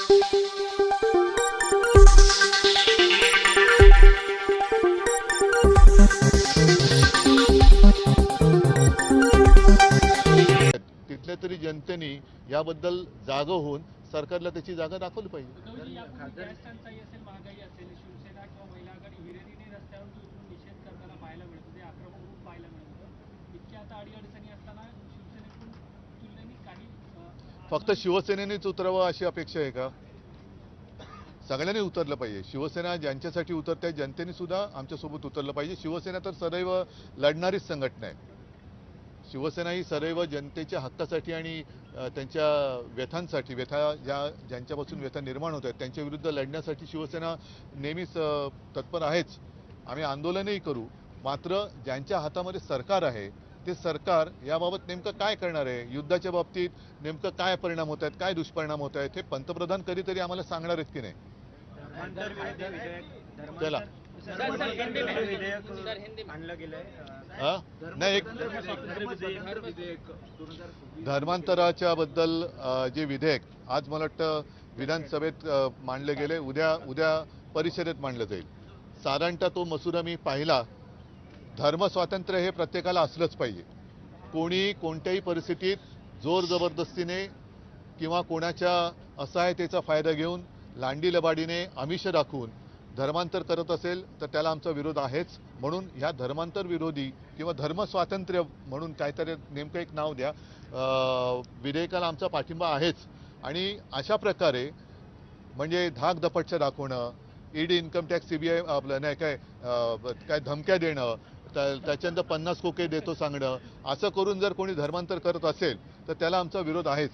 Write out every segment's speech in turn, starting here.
तिथल्या तरी जनतेने याबद्दल जागं होऊन सरकारला त्याची जागा दाखवली पाहिजे. फक्त शिवसेनेनेच उतरावं अशी अपेक्षा आहे का? सगळ्यांनी उतरलं पाहिजे. शिवसेना ज्यांच्यासाठी उतरते जनतेने सुद्धा आमच्यासोबत उतरलं पाहिजे. शिवसेना तर सदैव लढणारीच संघटना आहे. शिवसेना ही सदैव जनतेच्या हक्कासाठी आणि त्यांच्या व्यथांसाठी ज्यांच्यापासून व्यथा निर्माण होत आहेत त्यांच्या विरुद्ध लढण्यासाठी शिवसेना नेहमीच तत्पर आहेच. आम्ही आंदोलनही करू. मात्र ज्यांच्या हातामध्ये सरकार आहे ते सरकार याबाबत नेमकं काय करणार आहे, युद्धाच्या बाबतीत नेमकं काय परिणाम होत आहेत, काय दुष्परिणाम होत आहेत हे पंतप्रधान कधीतरी आम्हाला सांगणार आहेत की नाही. चला नाही, एक धर्मांतराच्या बद्दल जे विधेयक आज मला वाटतं विधानसभेत मांडले गेले, उद्या परिषदेत मांडलं जाईल. साधारणतः तो मसुदा मी पाहिला. धर्मस्वातंत्र्य हे प्रत्येकाला असलंच पाहिजे. कोणी कोणत्याही परिस्थितीत जोर जबरदस्तीने किंवा कोणाच्या असहायतेचा फायदा घेऊन लांडी लबाडीने आमिष दाखवून धर्मांतर करत असेल तर त्याला आमचा विरोध आहेच. म्हणून ह्या धर्मांतर विरोधी किंवा धर्मस्वातंत्र्य म्हणून काहीतरी नेमकं एक नाव द्या विधेयकाला आमचा पाठिंबा आहेच. आणि अशा प्रकारे म्हणजे धाकधपटच्या दाखवणं, ईडी, इन्कम टॅक्स, सीबीआय आपलं नाही काय धमक्या देणं, त्याच्यानंतर 50 कोके देतो सांगणं, असं करून जर कोणी धर्मांतर करत असेल तर त्याला आमचा विरोध आहेच.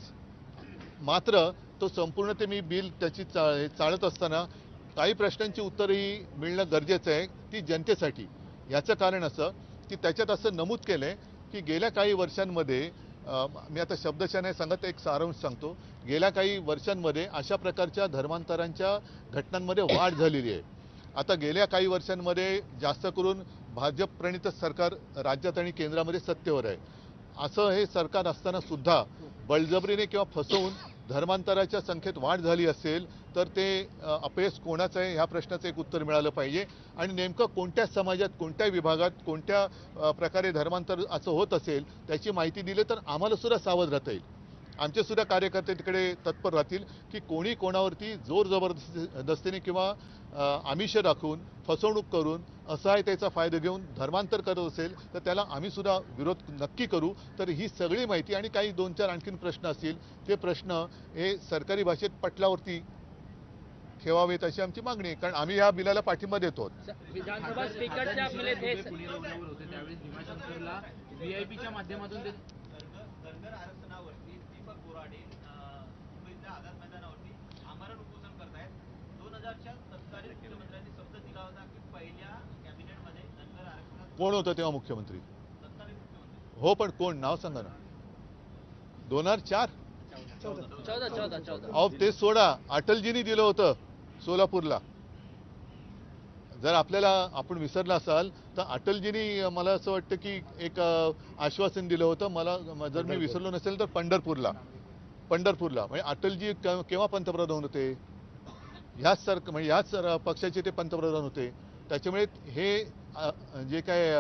मात्र तो संपूर्ण ते मी बिल त्याची चाळत असताना काही प्रश्नांची उत्तरही मिळणं गरजेचं आहे ती जनतेसाठी. याचं कारण असं की त्याच्यात असं नमूद केलं आहे की गेल्या काही वर्षांमध्ये मी आता शब्दशः नाही सांगत, एक सारांश सांगतो. गेल्या काही वर्षांमध्ये अशा प्रकारच्या धर्मांतरांच्या घटनांमध्ये वाढ झालेली आहे. आता गेल्या काही वर्षांमध्ये जास्त करून भाजप प्रणित सरकार राज्यात आणि केंद्रामध्ये सत्तेवर आहे. असं हे सरकार असताना सुद्धा बळजबरीने किंवा फसवून धर्मांतराच्या संख्येत वाढ झाली असेल तर ते अपयश कोणाचं आहे ह्या प्रश्नाचं एक उत्तर मिळालं पाहिजे. आणि नेमकं कोणत्या समाजात, कोणत्या विभागात, कोणत्या प्रकारे धर्मांतर असं होत असेल त्याची माहिती दिली तर आम्हाला सुद्धा सावध राहता येईल. आमचे सुद्धा कार्यकर्ते तिकडे तत्पर राहतील की कोणी कोणावरती जोर जबरदस्तीने किंवा आमिष दाखवून फसवणूक करून असहायतेचा फायदा घेऊन धर्मांतर करत असेल तर त्याला आम्ही सुद्धा विरोध नक्की करू. तर ही सगळी माहिती आणि काही 2-4 आणखीन प्रश्न असतील ते प्रश्न हे सरकारी भाषेत पटलावरती ठेवावेत अशी आमची मागणी आहे. कारण आम्ही या बिलाला पाठिंबा देतो. विधानसभा स्पीकरच्या मिले थे त्यावेळी भीमाशंकरला व्हीआयपीच्या माध्यमातून कोण होतं तेव्हा मुख्यमंत्री? हो पण कोण, नाव सांगा ना. 2004 अहो ते सोडा, अटलजींनी दिलं होतं सोलापूरला. जर आपण विसरला असाल तर अटलजींनी मला असं वाटतं की एक आश्वासन दिलं होतं. मला जर मी विसरलो नसेल तर पंढरपूरला म्हणजे अटलजी केव्हा पंतप्रधान होते? ह्याच पक्षाचे ते पंतप्रधान होते. त्याच्यामुळे हे जे काय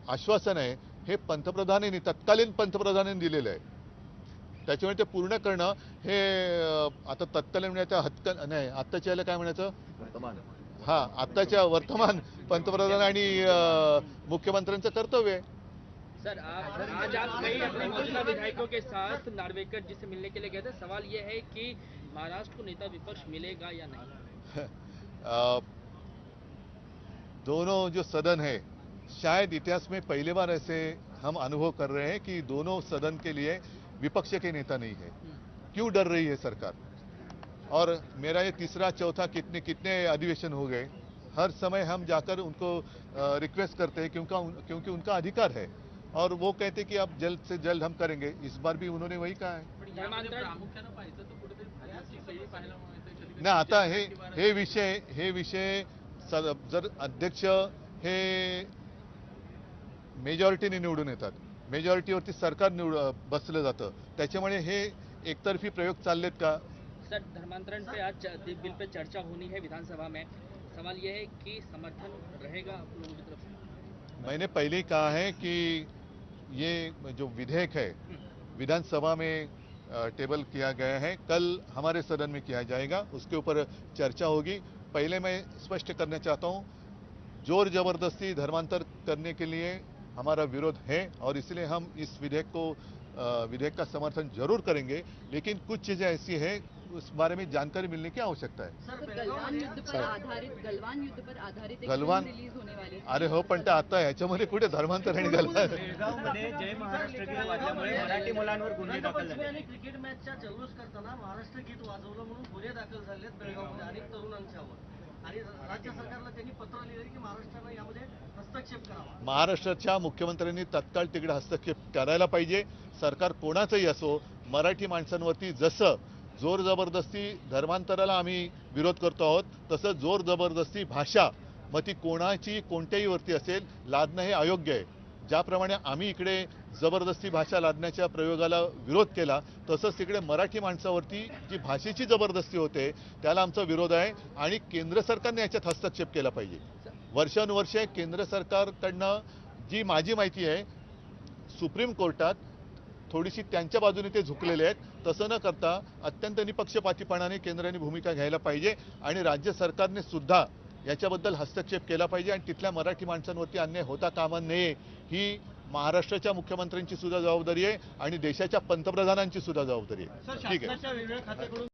आश्वासन आहे हे पंतप्रधानांनी, तत्कालीन पंतप्रधानांनी दिलेलं आहे. त्याच्यामुळे ते पूर्ण करणं हे आता तत्कालीन म्हणजे नाही आत्ताच्या याला काय म्हणायचं, आत्ताच्या वर्तमान पंतप्रधान आणि मुख्यमंत्र्यांचं कर्तव्य आहे. सर आज आप कई अपने मौजूदा विधायकों के साथ नार्वेकर जी से मिलने के लिए गए थे. सवाल ये है कि महाराष्ट्र को नेता विपक्ष मिलेगा या नहीं? दोनों जो सदन है शायद इतिहास में पहली बार ऐसे हम अनुभव कर रहे हैं कि दोनों सदन के लिए विपक्ष के नेता नहीं है. क्यों डर रही है सरकार? और मेरा ये तीसरा चौथा कितने अधिवेशन हो गए, हर समय हम जाकर उनको रिक्वेस्ट करते हैं क्योंकि उनका अधिकार है और वो कहते हैं कि अब जल्द से जल्द हम करेंगे. इस बार भी उन्होंने वही कहा है. ना आता हे विषय जर अध्यक्ष हे मेजॉरिटीने निवडून येतात, मेजॉरिटीवरती सरकार बसलं जातं. त्याच्यामुळे हे एकतर्फी प्रयोग चाललेत का सर, धर्मांतरण पे आज बिल पे चर्चा होनी है विधानसभा में। सवाल ये है कि समर्थन रहेगा आप लोगों की तरफ से? मैंने पहले ही कहा है कि ये जो विधेयक है विधानसभा में टेबल किया गया है, कल हमारे सदन में किया जाएगा, उसके ऊपर चर्चा होगी। पहले मैं स्पष्ट करना चाहता हूं, जोर जबरदस्ती धर्मांतर करने के लिए हमारा विरोध है और इसलिए हम इस विधेयक का समर्थन जरूर करेंगे, लेकिन कुछ चीजें ऐसी हैं उस बारे में जानकारी मिलने की आवश्यकता है। सर, गलवान युद्ध पर आधारित एक गलवान फिल्म रिलीज होने वाली आहे. अरे हो, पण ते आता ह्याच्यामध्ये कुठे धर्मांतर आणि गलवान बेळगावमध्ये जय महाराष्ट्र गीत वाजल्यामुळे मराठी मुलांवर गुन्हे दाखल झाले. आणि क्रिकेट मॅचच्या जल्लोष करताना महाराष्ट्र गीत वाजवलं म्हणून गुन्हे दाखल झालेत बेळगावमध्ये अनेक तरुणांच्यावर. आणि राज्य सरकारला त्यांनी पत्र लिहिले की महाराष्ट्रानं यामध्ये हस्तक्षेप करावा. महाराष्ट्राच्या मुख्यमंत्र्यांनी तत्काळ तिकडे हस्तक्षेप करायला पाहिजे. सरकार कोणाचंही असो, मराठी माणसांवरती जसं जोर जबरदस्ती धर्मांतराला आम्ही विरोध करतो आहोत, तसं जोर जबरदस्ती भाषा मग ती कोणाची कोणत्याही वरती असेल लादणं हे अयोग्य आहे. ज्याप्रमाणे आम्ही इकडे जबरदस्ती भाषा लादण्याच्या प्रयोगाला विरोध केला, तसंच तिकडे मराठी माणसावरती जी भाषेची जबरदस्ती होते त्याला आमचा विरोध आहे आणि केंद्र सरकारने याच्यात हस्तक्षेप केला पाहिजे. वर्षानुवर्षे केंद्र सरकारकडनं जी माझी माहिती आहे, सुप्रीम कोर्टात थोडीशी त्यांच्या बाजूने ते झुकलेले आहेत. तसं न करता अत्यंत निपक्षपातीपणाने केंद्राने भूमिका घ्यायला पाहिजे आणि राज्य सरकारने सुद्धा याच्याबद्दल हस्तक्षेप केला पाहिजे आणि तिथल्या मराठी माणसांवरती अन्याय होता कामा नये. ही महाराष्ट्राच्या मुख्यमंत्र्यांची सुद्धा जबाबदारी आहे आणि देशाच्या पंतप्रधानांची सुद्धा जबाबदारी आहे. ठीक आहे.